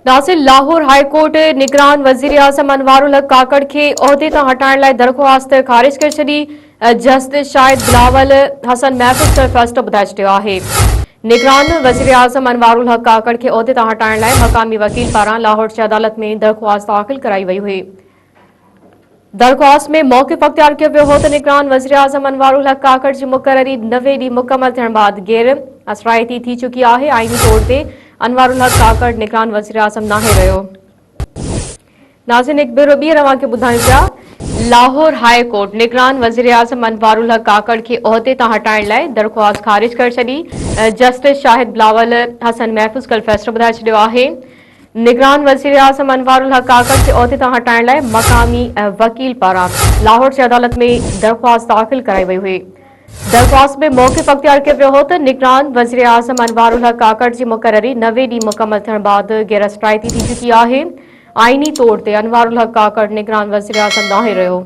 Nasir Lahore high court निगरान वज़ीर आज़म अनवारुल हक काकड़ के उहदे तां हटाइण लाइ दरख़्वास्त ख़ारिज करे छॾी। जस्टिस शाहिद बिलावल हसन महफ़ूज़ कयल फ़ैसिलो ॿुधाए छॾियो आहे। निगरान वज़ीर आज़म अनवारुल हक काकड़ के उहदे तां हटाइण लाइ मक़ामी वकील पारां लाहौर जी अदालत में दरख़्वास्त दाख़िल कराई वई हुई। दरख़्वास्त में मौक़िफ़ अख़्तियार कयो वियो हो त निगरान वज़ीर आज़म अनवारुल हक काकड़ जी मुक़ररी 90 ॾींहं मुकमल थियण बाद गैर असराइती थी चुकी आहे। आईनी तौर ते अनवारुल हक काकड़ निगरान वज़ीर आज़म नाहे रहियो। नाज़रीन, हिकु भेरो ॿीहर तव्हांखे ॿुधायूं पिया, लाहौर हाई कोर्ट निगरान वज़ीर आज़म अनवारुल हक काकड़ के उहदे तां हटाइण लाइ दरख़्वास्त ख़ारिज करे छॾी। जस्टिस शाहिद बिलावल हसन महफ़ूज़ कयल फ़ैसिलो ॿुधाए छॾियो आहे। निगरान वज़ीर आज़म अनवारुल हक काकड़ के उहदे तां हटाइण लाइ मक़ामी वकील पारां लाहौर जी अदालत में दरख़्वास्त दाख़िल कराई वई हुई। दरख़्वास्त में मौक़िफ़ अख़्तियार कयो वियो हो त निगरान वज़ीर आज़म अनवारुल हक काकड़ जी मुक़ररी 90 ॾींहं मुकमल थियण बाद गैर असराइती थी चुकी आहे। आईनी तौर ते अनवारुल हक काकड़ निगरान वज़ीर आज़म नाहे रहियो।